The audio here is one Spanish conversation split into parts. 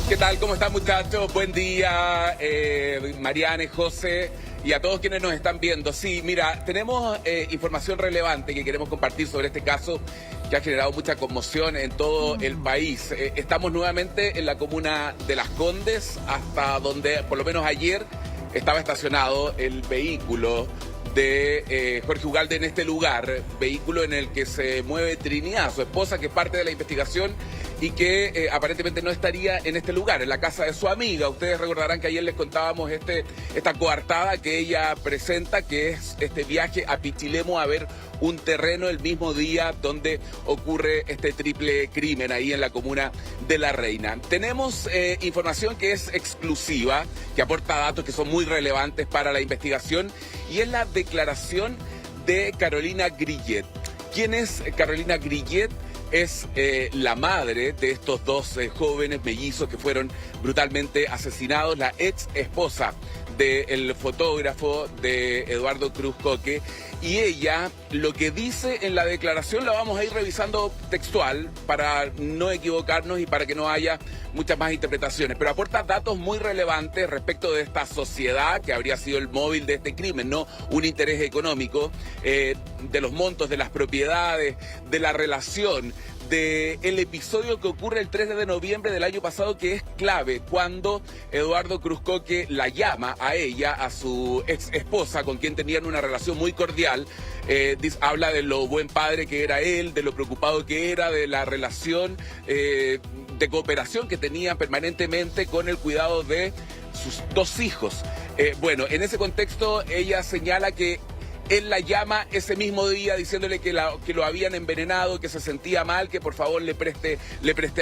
¿Qué tal? ¿Cómo están, muchachos? Buen día, Mariane, José y a todos quienes nos están viendo. Sí, mira, tenemos información relevante que queremos compartir sobre este caso que ha generado mucha conmoción en todo el país. Estamos nuevamente en la comuna de Las Condes, hasta donde por lo menos ayer estaba estacionado el vehículo de Jorge Ugalde en este lugar, vehículo en el que se mueve Trinidad, su esposa, que es parte de la investigación y que aparentemente no estaría en este lugar, en la casa de su amiga. Ustedes recordarán que ayer les contábamos esta coartada que ella presenta, que es este viaje a Pichilemu a ver un terreno el mismo día donde ocurre este triple crimen ahí en la comuna de La Reina. Tenemos información que es exclusiva, que aporta datos que son muy relevantes para la investigación, y es la declaración de Carolina Grillet. ¿Quién es Carolina Grillet? Es la madre de estos dos jóvenes mellizos que fueron brutalmente asesinados, la ex esposa del fotógrafo de Eduardo Cruz Coque. Y ella, lo que dice en la declaración, la vamos a ir revisando textual para no equivocarnos y para que no haya muchas más interpretaciones, pero aporta datos muy relevantes respecto de esta sociedad que habría sido el móvil de este crimen, no un interés económico, de los montos, de las propiedades, de la relación, del episodio que ocurre el 3 de noviembre del año pasado, que es clave, cuando Eduardo Cruz Coque la llama a ella, a su ex esposa, con quien tenían una relación muy cordial. Habla de lo buen padre que era él, de lo preocupado que era, de la relación de cooperación que tenía permanentemente con el cuidado de sus dos hijos. Bueno, en ese contexto ella señala que él la llama ese mismo día diciéndole que lo habían envenenado, que se sentía mal, que por favor le preste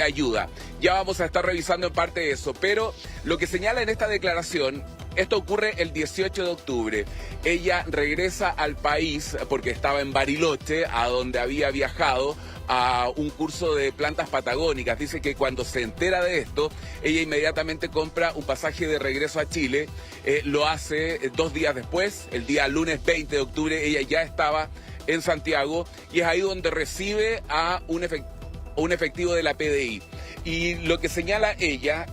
ayuda. Ya vamos a estar revisando en parte eso, pero lo que señala en esta declaración, esto ocurre el 18 de octubre. Ella regresa al país porque estaba en Bariloche, a donde había viajado a un curso de plantas patagónicas. Dice que cuando se entera de esto, ella inmediatamente compra un pasaje de regreso a Chile. Lo hace 2 días después, el día lunes 20 de octubre, ella ya estaba en Santiago, y es ahí donde recibe a un efectivo de la PDI. Y lo que señala ella,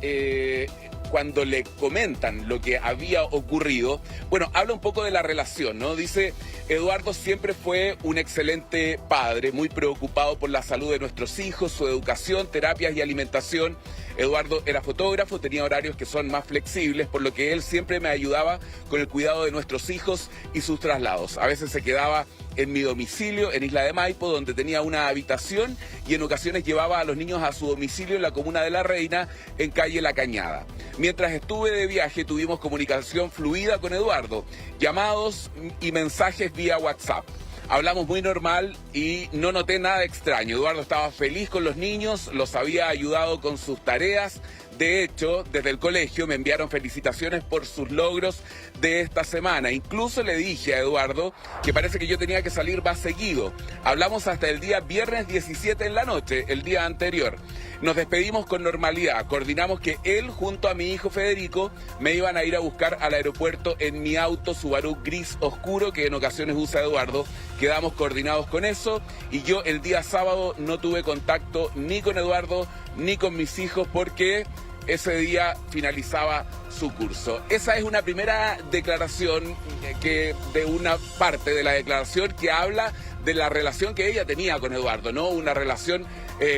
cuando le comentan lo que había ocurrido, bueno, habla un poco de la relación, ¿no? Dice: Eduardo siempre fue un excelente padre, muy preocupado por la salud de nuestros hijos, su educación, terapias y alimentación. Eduardo era fotógrafo, tenía horarios que son más flexibles, por lo que él siempre me ayudaba con el cuidado de nuestros hijos y sus traslados. A veces se quedaba en mi domicilio en Isla de Maipo, donde tenía una habitación, y en ocasiones llevaba a los niños a su domicilio en la comuna de La Reina, en calle La Cañada. Mientras estuve de viaje tuvimos comunicación fluida con Eduardo, llamados y mensajes vía WhatsApp. Hablamos muy normal y no noté nada extraño. Eduardo estaba feliz con los niños, los había ayudado con sus tareas. De hecho, desde el colegio me enviaron felicitaciones por sus logros de esta semana. Incluso le dije a Eduardo que parece que yo tenía que salir más seguido. Hablamos hasta el día viernes 17 en la noche, el día anterior. Nos despedimos con normalidad. Coordinamos que él, junto a mi hijo Federico, me iban a ir a buscar al aeropuerto en mi auto Subaru gris oscuro, que en ocasiones usa Eduardo. Quedamos coordinados con eso, y yo el día sábado no tuve contacto ni con Eduardo ni con mis hijos porque ese día finalizaba su curso. Esa es una primera declaración de una parte de la declaración que habla de la relación que ella tenía con Eduardo, ¿no? Una relación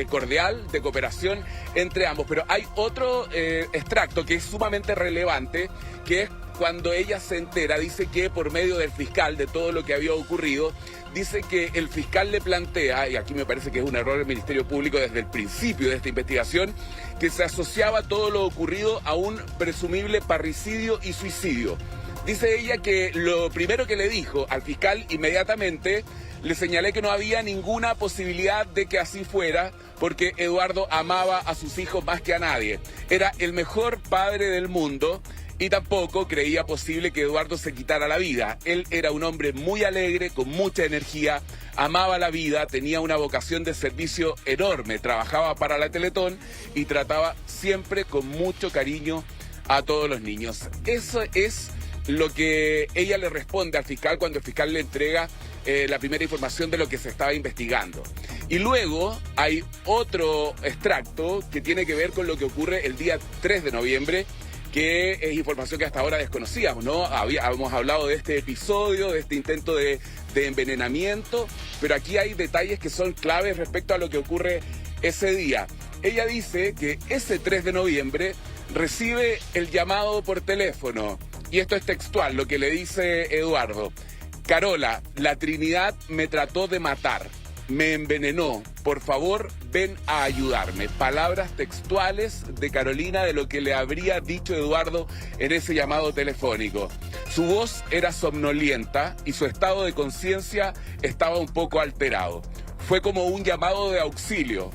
cordial, de cooperación entre ambos. Pero hay otro extracto que es sumamente relevante, que es cuando ella se entera. Dice que por medio del fiscal, de todo lo que había ocurrido, dice que el fiscal le plantea, y aquí me parece que es un error del Ministerio Público desde el principio de esta investigación, que se asociaba todo lo ocurrido a un presumible parricidio y suicidio. Dice ella que lo primero que le dijo al fiscal, inmediatamente le señalé que no había ninguna posibilidad de que así fuera, porque Eduardo amaba a sus hijos más que a nadie. Era el mejor padre del mundo, y tampoco creía posible que Eduardo se quitara la vida. Él era un hombre muy alegre, con mucha energía, amaba la vida, tenía una vocación de servicio enorme, trabajaba para la Teletón y trataba siempre con mucho cariño a todos los niños. Eso es lo que ella le responde al fiscal cuando el fiscal le entrega la primera información de lo que se estaba investigando. Y luego hay otro extracto que tiene que ver con lo que ocurre el día 3 de noviembre, que es información que hasta ahora desconocíamos, ¿no? Habíamos hablado de este episodio, de este intento de envenenamiento, pero aquí hay detalles que son claves respecto a lo que ocurre ese día. Ella dice que ese 3 de noviembre recibe el llamado por teléfono, y esto es textual, lo que le dice Eduardo. Carola, la Trinidad me trató de matar, me envenenó, por favor ven a ayudarme. Palabras textuales de Carolina de lo que le habría dicho Eduardo en ese llamado telefónico. Su voz era somnolienta y su estado de conciencia estaba un poco alterado. Fue como un llamado de auxilio.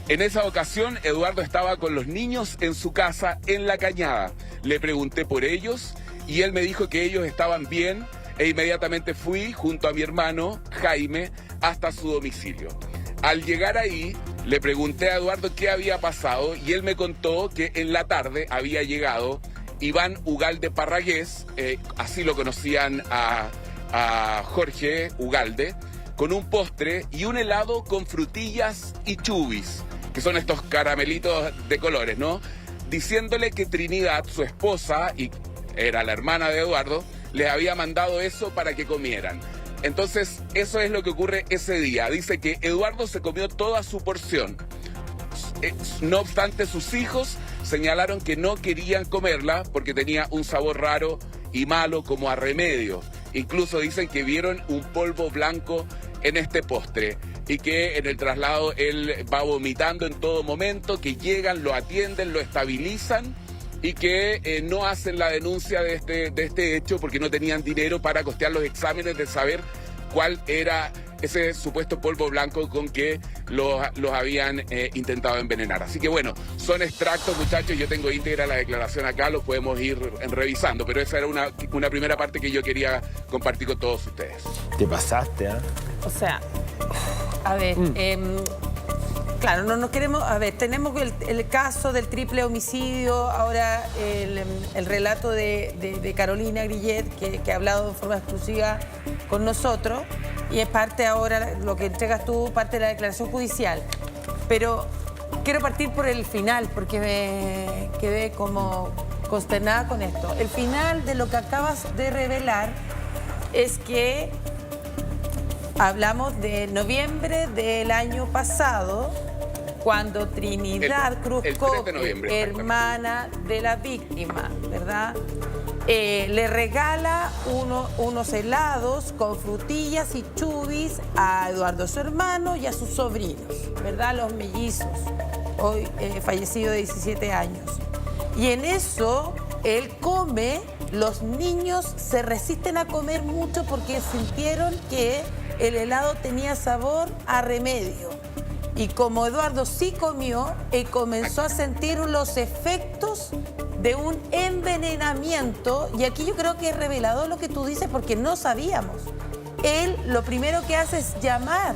En esa ocasión, Eduardo estaba con los niños en su casa en La Cañada. Le pregunté por ellos y él me dijo que ellos estaban bien e inmediatamente fui junto a mi hermano, Jaime, hasta su domicilio. Al llegar ahí, le pregunté a Eduardo qué había pasado y él me contó que en la tarde había llegado Iván Ugalde Parragués, así lo conocían a Jorge Ugalde, con un postre y un helado con frutillas y chubis, que son estos caramelitos de colores, ¿no? Diciéndole que Trinidad, su esposa, y era la hermana de Eduardo, les había mandado eso para que comieran. Entonces, eso es lo que ocurre ese día. Dice que Eduardo se comió toda su porción. No obstante, sus hijos señalaron que no querían comerla porque tenía un sabor raro y malo como a remedio. Incluso dicen que vieron un polvo blanco en este postre y que en el traslado él va vomitando en todo momento, que llegan, lo atienden, lo estabilizan y que no hacen la denuncia de este hecho porque no tenían dinero para costear los exámenes de saber cuál era ese supuesto polvo blanco con que los habían intentado envenenar. Así que bueno, son extractos, muchachos, yo tengo íntegra la declaración acá, los podemos ir revisando, pero esa era una primera parte que yo quería compartir con todos ustedes. Te pasaste, ¿eh? O sea, a ver, claro, no queremos, a ver, tenemos el caso del triple homicidio, ahora el relato de Carolina Grillet, que ha hablado de forma exclusiva con nosotros, y es parte ahora, lo que entregas tú, parte de la declaración judicial. Pero quiero partir por el final, porque me quedé como consternada con esto. El final de lo que acabas de revelar es que hablamos de noviembre del año pasado, cuando Trinidad Cruz Coque, hermana de la víctima, ¿verdad? Le regala unos helados con frutillas y chubis a Eduardo, su hermano, y a sus sobrinos, ¿verdad? Los mellizos, hoy fallecido de 17 años. Y en eso él come, los niños se resisten a comer mucho porque sintieron que el helado tenía sabor a remedio. Y como Eduardo sí comió, comenzó a sentir los efectos de un envenenamiento. Y aquí yo creo que es revelador lo que tú dices porque no sabíamos. Él lo primero que hace es llamar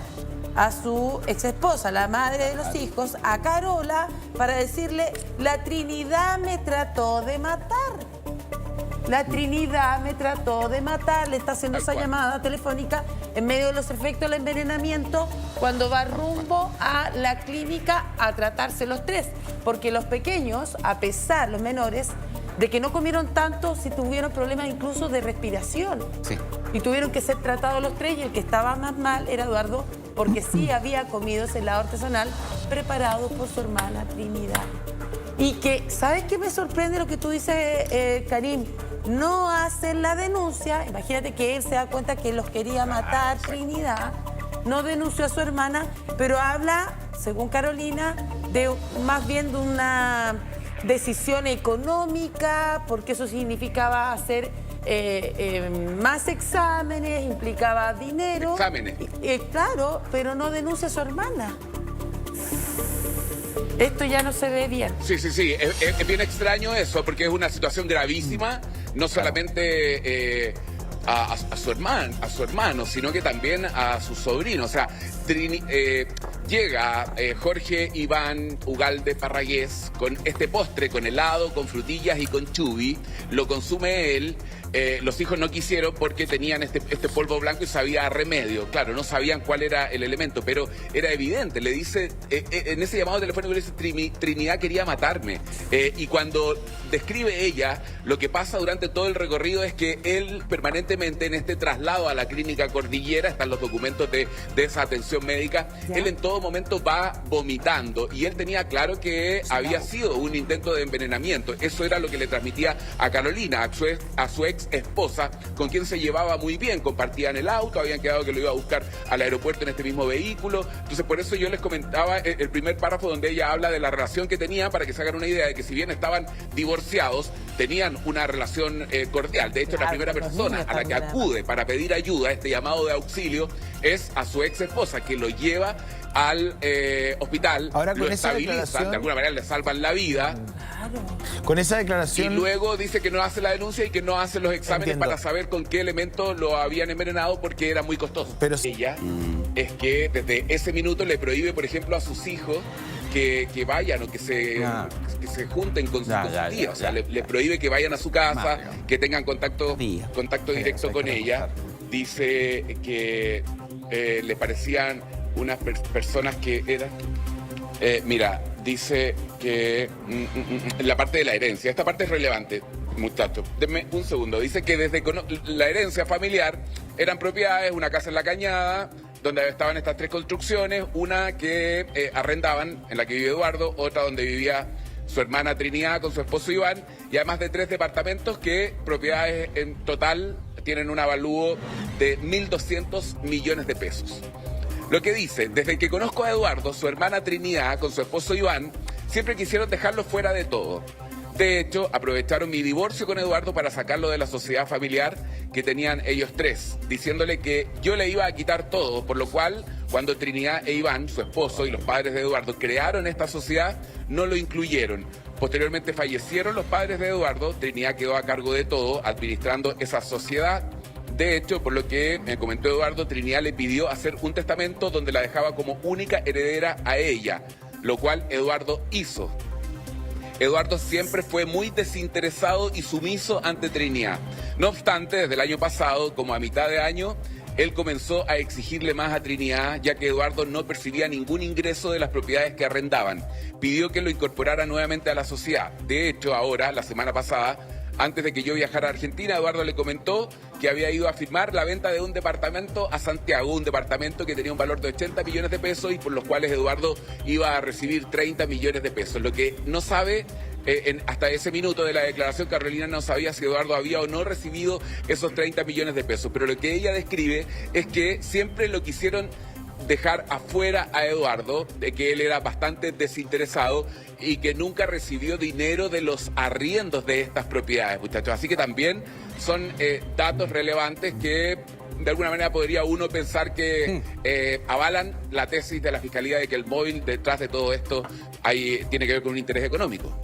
a su exesposa, la madre de los hijos, a Carola, para decirle: la Trinidad me trató de matar. La Trinidad me trató de matar. Le está haciendo esa llamada telefónica en medio de los efectos del envenenamiento cuando va rumbo a la clínica a tratarse los tres. Porque los pequeños, a pesar, los menores, de que no comieron tanto, sí tuvieron problemas incluso de respiración. Sí. Y tuvieron que ser tratados los tres, y el que estaba más mal era Eduardo, porque sí había comido ese helado artesanal preparado por su hermana Trinidad. Y que, ¿sabes qué me sorprende lo que tú dices, Karim? No hacen la denuncia. Imagínate que él se da cuenta que los quería matar, Trinidad. No denunció a su hermana, pero habla, según Carolina, de más bien de una decisión económica, porque eso significaba hacer más exámenes, implicaba dinero. Exámenes. Claro, pero no denuncia a su hermana. Esto ya no se ve bien. Sí. Es bien extraño eso, porque es una situación gravísima, no solamente a su hermano, sino que también a su sobrino. O sea, Llega Jorge Iván Ugalde Parragués con este postre, con helado, con frutillas y con chubi. Lo consume él. Los hijos no quisieron porque tenían este polvo blanco y sabía a remedio. Claro, no sabían cuál era el elemento, pero era evidente. Le dice, en ese llamado telefónico le dice, Trinidad quería matarme. Y cuando describe ella, lo que pasa durante todo el recorrido es que él permanentemente en este traslado a la clínica Cordillera, están los documentos de esa atención médica, ¿ya? Él en todo momento va vomitando y él tenía claro que había sido un intento de envenenamiento. Eso era lo que le transmitía a Carolina, a su ex esposa, con quien se llevaba muy bien, compartían el auto, habían quedado que lo iba a buscar al aeropuerto en este mismo vehículo. Entonces por eso yo les comentaba el primer párrafo donde ella habla de la relación que tenían, para que se hagan una idea de que si bien estaban divorciados, tenían una relación cordial. De hecho, la primera persona a la que acude para pedir ayuda, este llamado de auxilio, es a su ex esposa, que lo lleva al hospital. Ahora, con lo estabilizan, de alguna manera le salvan la vida. Con esa declaración... Y luego dice que no hace la denuncia y que no hace los exámenes para saber con qué elemento lo habían envenenado, porque era muy costoso. Pero ella es que desde ese minuto le prohíbe, por ejemplo, a sus hijos que vayan o que se junten con sus tías. O sea, le prohíbe que vayan a su casa, que tengan contacto directo con ella. Dice que le parecían unas personas que eran... mira, dice que la parte de la herencia, esta parte es relevante, muchachos, denme un segundo. Dice que desde la herencia familiar eran propiedades, una casa en La Cañada, donde estaban estas 3 construcciones, una que arrendaban, en la que vive Eduardo, otra donde vivía su hermana Trinidad con su esposo Iván, y además de 3 departamentos que propiedades en total tienen un avalúo de 1.200 millones de pesos. Lo que dice, desde que conozco a Eduardo, su hermana Trinidad con su esposo Iván, siempre quisieron dejarlo fuera de todo. De hecho, aprovecharon mi divorcio con Eduardo para sacarlo de la sociedad familiar que tenían ellos 3, diciéndole que yo le iba a quitar todo, por lo cual, cuando Trinidad e Iván, su esposo y los padres de Eduardo, crearon esta sociedad, no lo incluyeron. Posteriormente fallecieron los padres de Eduardo, Trinidad quedó a cargo de todo, administrando esa sociedad. De hecho, por lo que me comentó Eduardo, Trinidad le pidió hacer un testamento donde la dejaba como única heredera a ella, lo cual Eduardo hizo. Eduardo siempre fue muy desinteresado y sumiso ante Trinidad. No obstante, desde el año pasado, como a mitad de año, él comenzó a exigirle más a Trinidad, ya que Eduardo no percibía ningún ingreso de las propiedades que arrendaban. Pidió que lo incorporara nuevamente a la sociedad. De hecho, ahora, la semana pasada, antes de que yo viajara a Argentina, Eduardo le comentó que había ido a firmar la venta de un departamento a Santiago, un departamento que tenía un valor de 80 millones de pesos y por los cuales Eduardo iba a recibir 30 millones de pesos. Lo que no sabe, hasta ese minuto de la declaración, Carolina no sabía si Eduardo había o no recibido esos 30 millones de pesos. Pero lo que ella describe es que siempre lo quisieron dejar afuera a Eduardo, de que él era bastante desinteresado y que nunca recibió dinero de los arriendos de estas propiedades, muchachos. Así que también son datos relevantes que de alguna manera podría uno pensar que avalan la tesis de la Fiscalía de que el móvil detrás de todo esto tiene que ver con un interés económico.